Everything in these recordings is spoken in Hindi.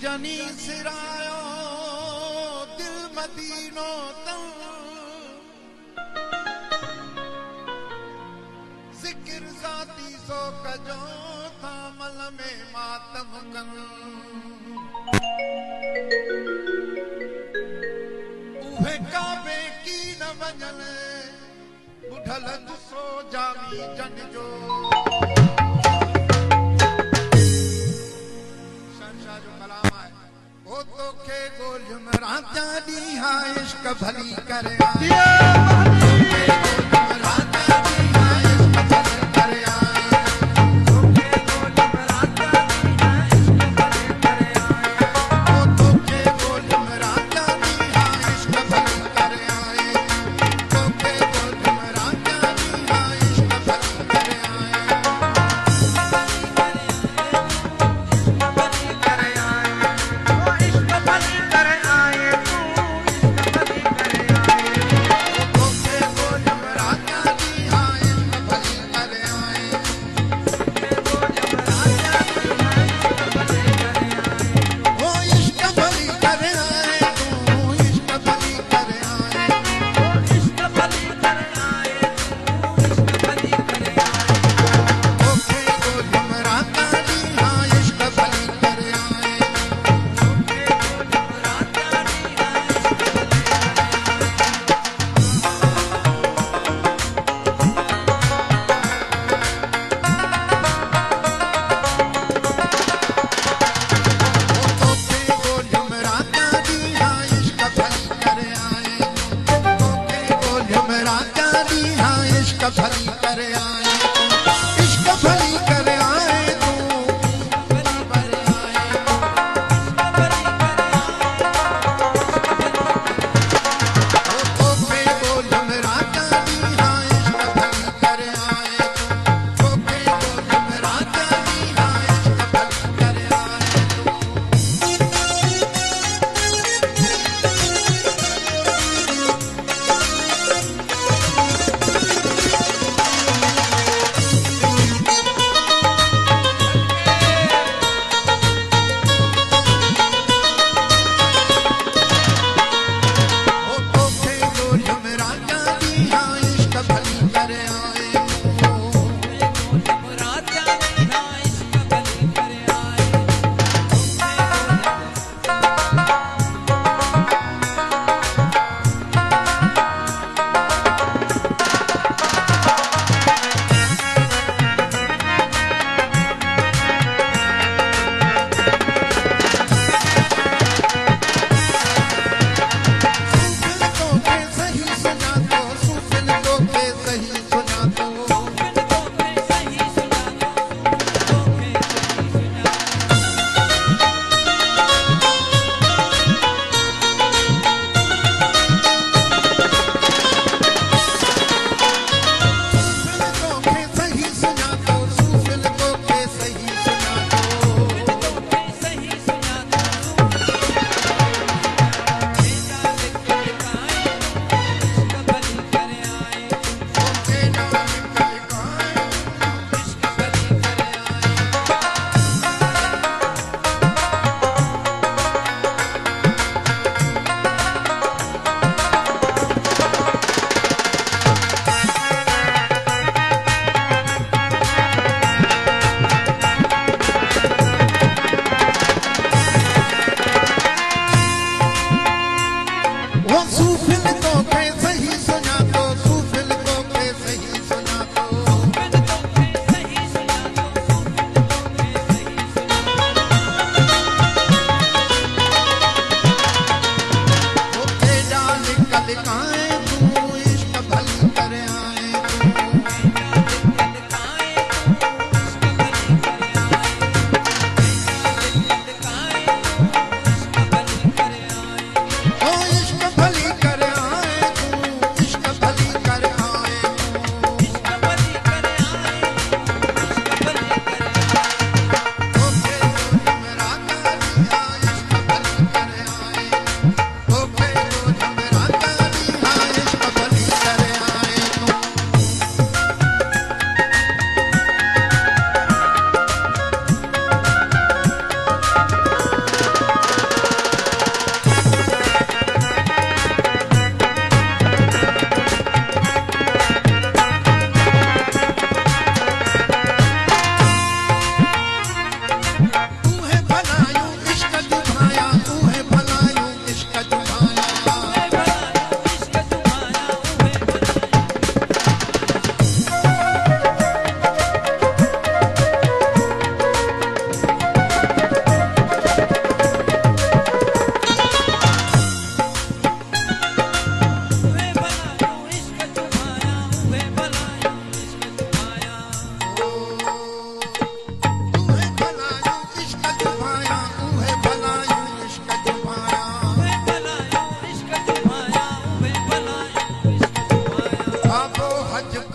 जनी सिरायो दिल मदीनो तन जिक्र जाती सो कजो था मल में मातम कन उहे काबे की न वजन बुढ़ल सो जावी जन जो शहंशाह जो कलाम है वो तो के गोलम राजा दी हा इश्क भली करे भली करे आए इश्क भली करे आए तू पे गोलम राजा दी हाँ इश्क भली करे आए तू पे गोलम राजा दी हाँ इश्क भली करे आए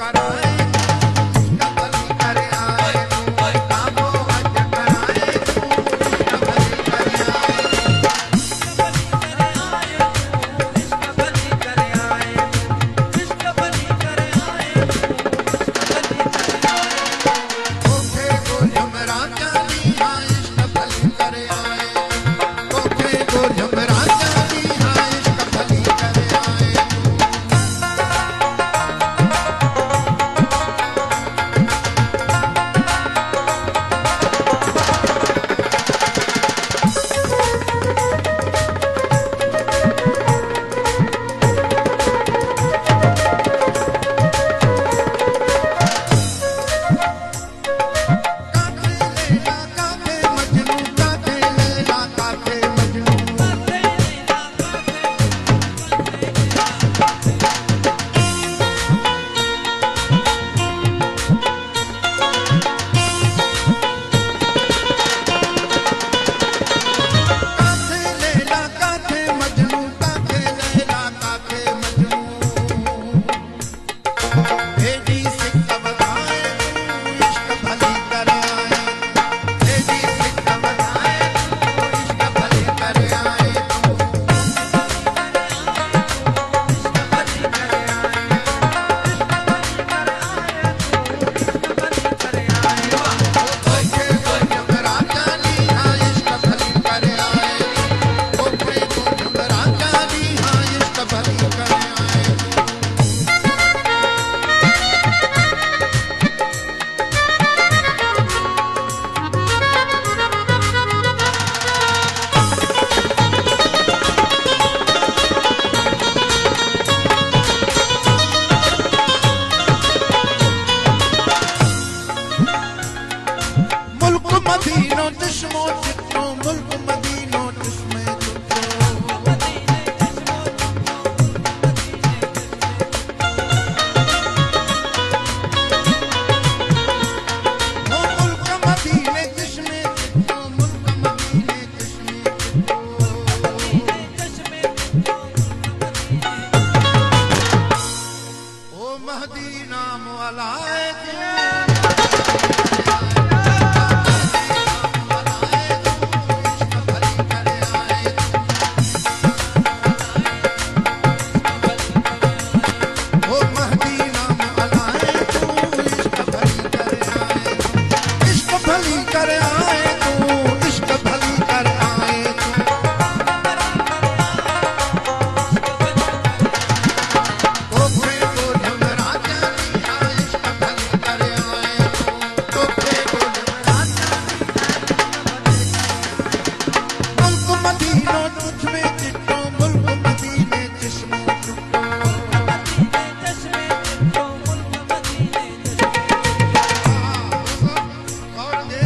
कराए तू इश्क भली कर आए तू काबो हज कराए तू इश्क भली कर ओखे को झुमरा चांदी हाँ इश्क भली कर आए ओखे को झुमरा चांदी हाँ इश्क भली कर आए काथे लैला काथे मजनू काथे लैला काथे मजनू काथे लैला काथे मजनू काथे लैला काथे मजनू भेजी सिक बताए तू इश्क भली कर आए भेजी सिक बताए तू इश्क भली कर आए तू ओखे को झुमरा चांदी हाँ इश्क भली कर आए ओखे को झुमरा चांदी हाँ इश्क भली कर आए मुल्क मदीनो चश्मो चित्रो मुल्क मदीनो चश्मे चित्रो ओ मुल्क मदीने चश्मे चित्रो मुल्क मदीने चश्मे चित्रो ओ महदी नाम वाला है ओ महदी नाम वाला है तू इश्क भली कर आए इश्क भली कर आए तू इश्क भली कर आए तू ओखे को झुमरा चांदी हाँ इश्क भली कर आए तू ओखे को झुमरा मुल्क मदीनो तुझ में चिट्टो मुल्क मदीने चश्मो चिट्टो और दे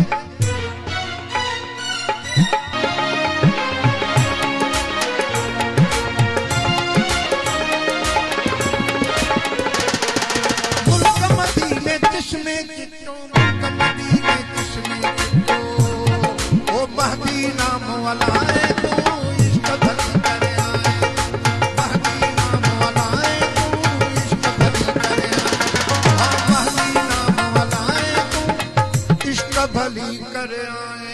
मुल्क मदीने चश्मे चिट्टो मुल्क मदीने चश्मे चिट्टो ओ महदी नाम वाला है तू इश्क भली कर आए महदी नाम वाला है तू इश्क भली कर आए हाँ महदी नाम वाला है तू इश्क भली कर आए